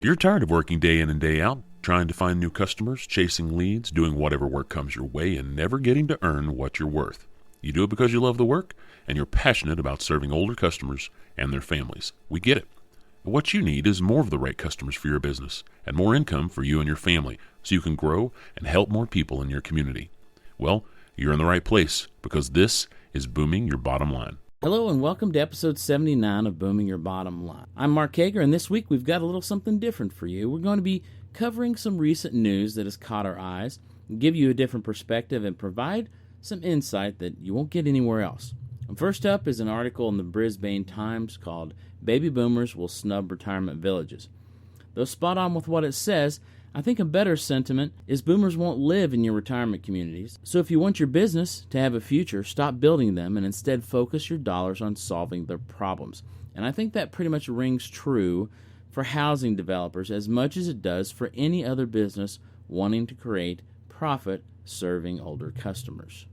you're tired of working day in and day out, trying to find new customers, chasing leads, doing whatever work comes your way, and never getting to earn what you're worth. You do it because you love the work, and you're passionate about serving older customers and their families. We get it. But what you need is more of the right customers for your business, and more income for you and your family, so you can grow and help more people in your community. Well, you're in the right place, because this is Booming Your Bottom Line. Hello and welcome to episode 79 of Booming Your Bottom Line. I'm Mark Hager, and this week we've got a little something different for you. We're going to be covering some recent news that has caught our eyes, give you a different perspective, and provide some insight that you won't get anywhere else. And first up is an article in the Brisbane Times called Baby Boomers Will Snub Retirement Villages. Though spot on with what it says, I think a better sentiment is boomers won't live in your retirement communities. So if you want your business to have a future, stop building them and instead focus your dollars on solving their problems. And I think that pretty much rings true for housing developers as much as it does for any other business wanting to create profit serving older customers.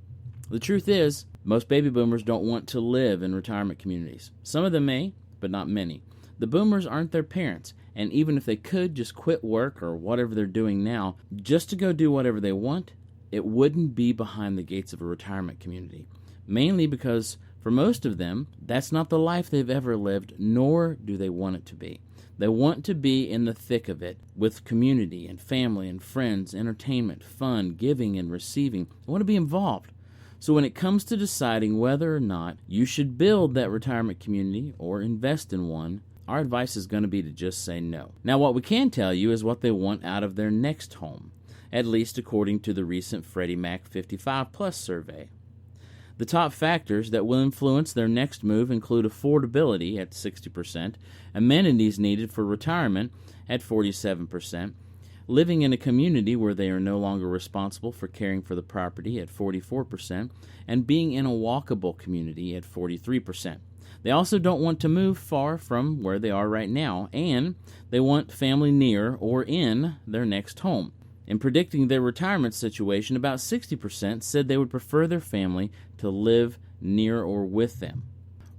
The truth is, most baby boomers don't want to live in retirement communities. Some of them may, but not many. The boomers aren't their parents, and even if they could just quit work or whatever they're doing now just to go do whatever they want, it wouldn't be behind the gates of a retirement community. Mainly because for most of them, that's not the life they've ever lived, nor do they want it to be. They want to be in the thick of it with community and family and friends, entertainment, fun, giving and receiving. They want to be involved. So when it comes to deciding whether or not you should build that retirement community or invest in one, our advice is going to be to just say no. Now, what we can tell you is what they want out of their next home, at least according to the recent Freddie Mac 55 Plus survey. The top factors that will influence their next move include affordability at 60%, amenities needed for retirement at 47%, living in a community where they are no longer responsible for caring for the property at 44%, and being in a walkable community at 43%. They also don't want to move far from where they are right now, and they want family near or in their next home. In predicting their retirement situation, about 60% said they would prefer their family to live near or with them.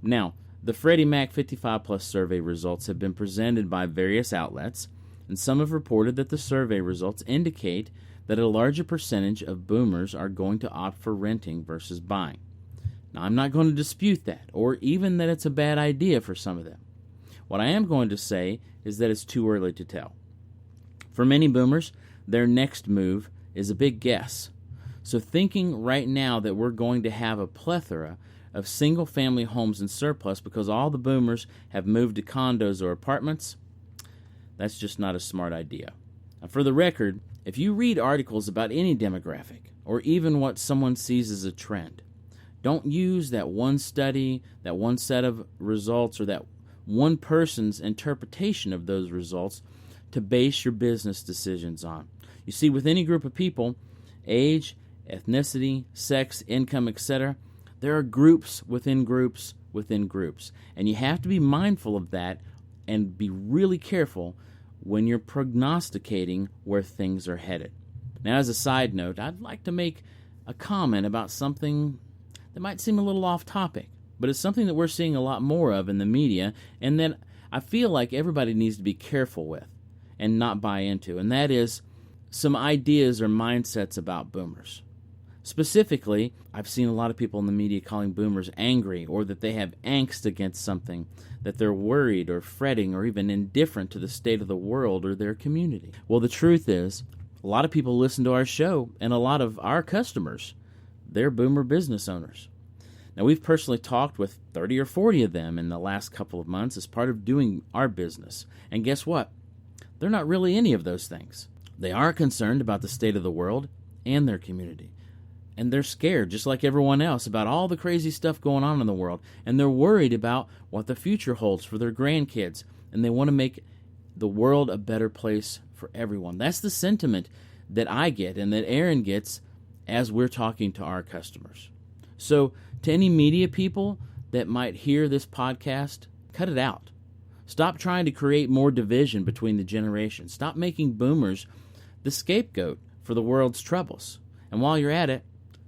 Now, the Freddie Mac 55 Plus survey results have been presented by various outlets, and some have reported that the survey results indicate that a larger percentage of boomers are going to opt for renting versus buying. Now, I'm not going to dispute that, or even that it's a bad idea for some of them. What I am going to say is that it's too early to tell. For many boomers, their next move is a big guess. So thinking right now that we're going to have a plethora of single-family homes in surplus because all the boomers have moved to condos or apartments, that's just not a smart idea. Now, for the record, if you read articles about any demographic, or even what someone sees as a trend, don't use that one study, that one set of results, or that one person's interpretation of those results to base your business decisions on. You see, with any group of people, age, ethnicity, sex, income, etc., there are groups within groups within groups. And you have to be mindful of that and be really careful when you're prognosticating where things are headed. Now, as a side note, I'd like to make a comment about something that might seem a little off topic, but it's something that we're seeing a lot more of in the media, and that I feel like everybody needs to be careful with and not buy into, and that is some ideas or mindsets about boomers. Specifically, I've seen a lot of people in the media calling boomers angry, or that they have angst against something, that they're worried or fretting or even indifferent to the state of the world or their community. Well, the truth is, a lot of people listen to our show, and a lot of our customers, they're boomer business owners. Now, we've personally talked with 30 or 40 of them in the last couple of months as part of doing our business. And guess what? They're not really any of those things. They are concerned about the state of the world and their community. And they're scared, just like everyone else, about all the crazy stuff going on in the world. And they're worried about what the future holds for their grandkids. And they want to make the world a better place for everyone. That's the sentiment that I get and that Aaron gets as we're talking to our customers. So, to any media people that might hear this podcast, cut it out. Stop trying to create more division between the generations. Stop making boomers the scapegoat for the world's troubles. And while you're at it,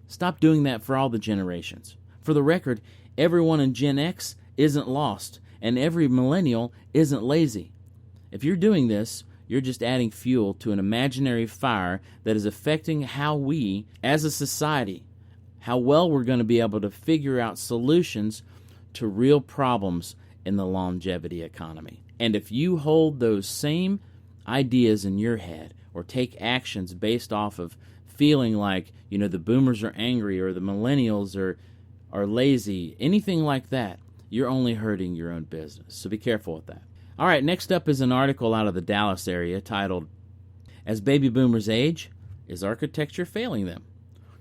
stop doing that for all the generations. For the record, everyone in Gen X isn't lost, and every millennial isn't lazy. If you're doing this, you're just adding fuel to an imaginary fire that is affecting how we, as a society, how well we're going to be able to figure out solutions to real problems in the longevity economy. And if you hold those same ideas in your head or take actions based off of feeling like, the boomers are angry or the millennials are lazy, anything like that, you're only hurting your own business. So be careful with that. All right, next up is an article out of the Dallas area titled, "As Baby Boomers Age, Is Architecture Failing Them?"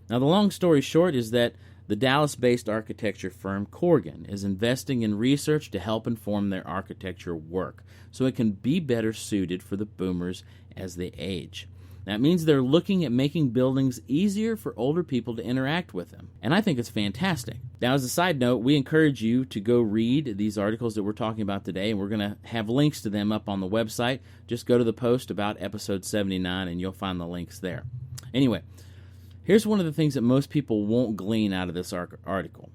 Now, the long story short is that the Dallas-based architecture firm Corgan is investing in research to help inform their architecture work so it can be better suited for the boomers as they age. That means they're looking at making buildings easier for older people to interact with them. And I think it's fantastic. Now, as a side note, we encourage you to go read these articles that we're talking about today, and we're going to have links to them up on the website. Just go to the post about episode 79, and you'll find the links there. Anyway, here's one of the things that most people won't glean out of this article,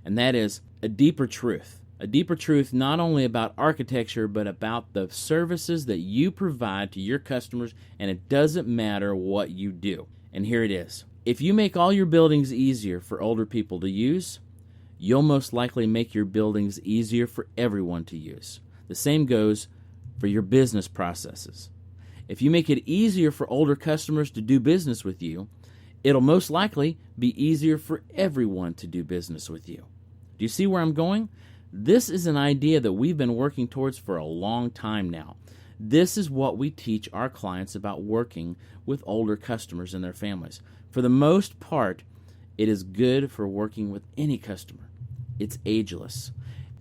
and that is a deeper truth. A deeper truth not only about architecture, but about the services that you provide to your customers, and it doesn't matter what you do. And here it is. If you make all your buildings easier for older people to use, you'll most likely make your buildings easier for everyone to use. The same goes for your business processes. If you make it easier for older customers to do business with you, it'll most likely be easier for everyone to do business with you. Do you see where I'm going? This is an idea that we've been working towards for a long time now. This is what we teach our clients about working with older customers and their families. For the most part, it is good for working with any customer. It's ageless.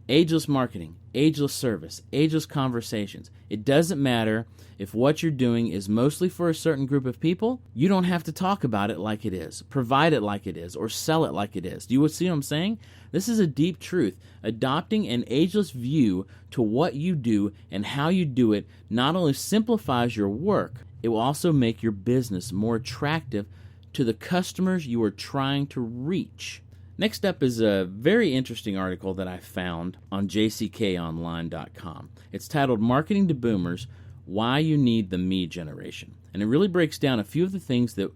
Ageless marketing, ageless service, ageless conversations. It doesn't matter if what you're doing is mostly for a certain group of people. You don't have to talk about it like it is, provide it like it is, or sell it like it is. Do you see what I'm saying? This is a deep truth. Adopting an ageless view to what you do and how you do it not only simplifies your work, it will also make your business more attractive to the customers you are trying to reach. Next up is a very interesting article that I found on jckonline.com. It's titled "Marketing to Boomers, Why You Need the Me Generation." And it really breaks down a few of the things that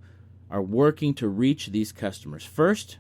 are working to reach these customers. First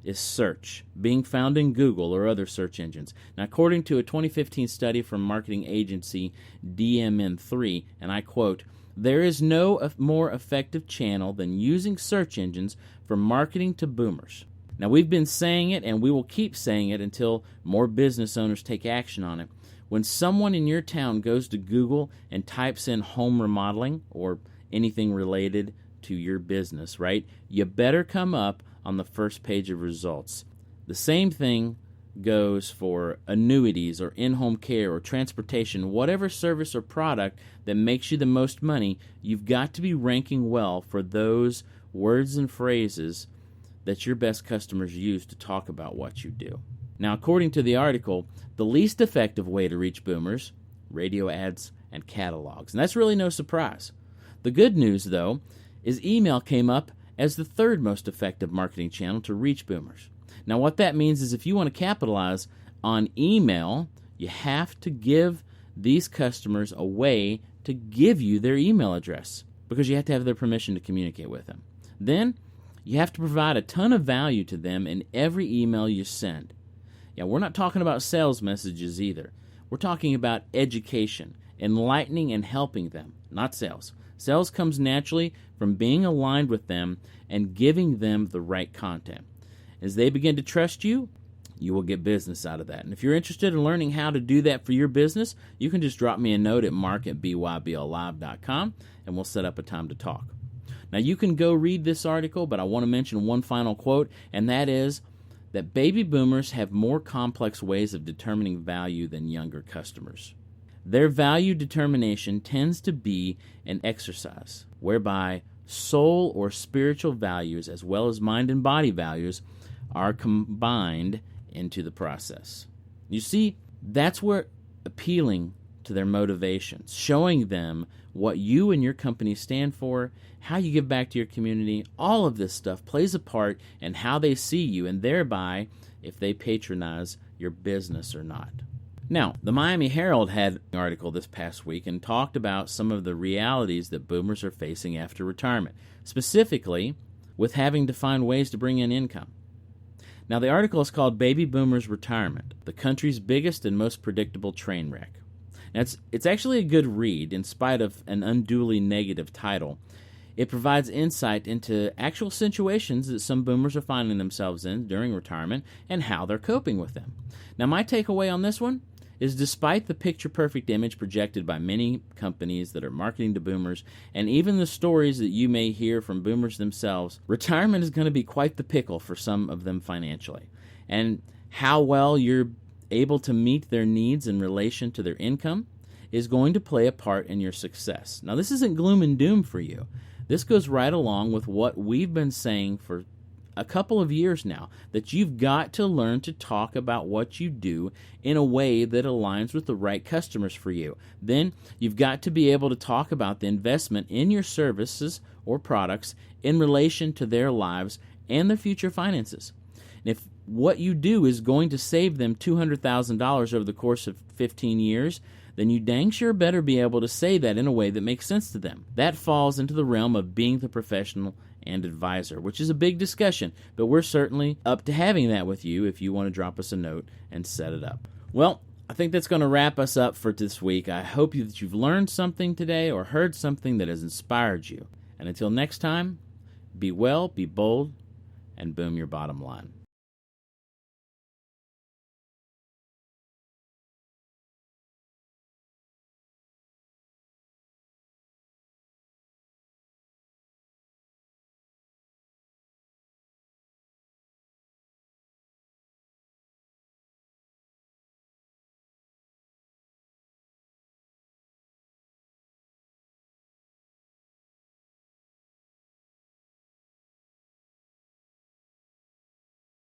is search, being found in Google or other search engines. Now, according to a 2015 study from marketing agency DMN3, and I quote, "There is no more effective channel than using search engines for marketing to boomers." Now, we've been saying it, and we will keep saying it until more business owners take action on it. When someone in your town goes to Google and types in home remodeling or anything related to your business, right, you better come up on the first page of results. The same thing goes for annuities or in-home care or transportation. Whatever service or product that makes you the most money, you've got to be ranking well for those words and phrases that your best customers use to talk about what you do. Now, according to the article, the least effective way to reach boomers, radio ads and catalogs. And that's really no surprise. The good news, though, is email came up as the third most effective marketing channel to reach boomers. Now, what that means is if you want to capitalize on email, you have to give these customers a way to give you their email address because you have to have their permission to communicate with them. Then, you have to provide a ton of value to them in every email you send. Yeah, we're not talking about sales messages either. We're talking about education, enlightening and helping them, not sales. Sales comes naturally from being aligned with them and giving them the right content. As they begin to trust you, you will get business out of that. And if you're interested in learning how to do that for your business, you can just drop me a note at mark@bybl.com and we'll set up a time to talk. Now, you can go read this article, but I want to mention one final quote, and that is that baby boomers have more complex ways of determining value than younger customers. Their value determination tends to be an exercise whereby soul or spiritual values as well as mind and body values are combined into the process. You see, that's where appealing to their motivations, showing them what you and your company stand for, how you give back to your community, all of this stuff plays a part in how they see you and thereby if they patronize your business or not. Now, the Miami Herald had an article this past week and talked about some of the realities that boomers are facing after retirement, specifically with having to find ways to bring in income. Now, the article is called Baby Boomers Retirement, the country's biggest and most predictable train wreck. Now, it's actually a good read in spite of an unduly negative title. It provides insight into actual situations that some boomers are finding themselves in during retirement and how they're coping with them. Now, my takeaway on this one is despite the picture-perfect image projected by many companies that are marketing to boomers, and even the stories that you may hear from boomers themselves, retirement is going to be quite the pickle for some of them financially. And how well you're able to meet their needs in relation to their income is going to play a part in your success. Now, this isn't gloom and doom for you. This goes right along with what we've been saying for a couple of years now, that you've got to learn to talk about what you do in a way that aligns with the right customers for you. Then you've got to be able to talk about the investment in your services or products in relation to their lives and their future finances. And if what you do is going to save them $200,000 over the course of 15 years, then you dang sure better be able to say that in a way that makes sense to them. That falls into the realm of being the professional and advisor, which is a big discussion, but we're certainly up to having that with you if you want to drop us a note and set it up. Well, I think that's going to wrap us up for this week. I hope that you've learned something today or heard something that has inspired you. And until next time, be well, be bold, and boom your bottom line.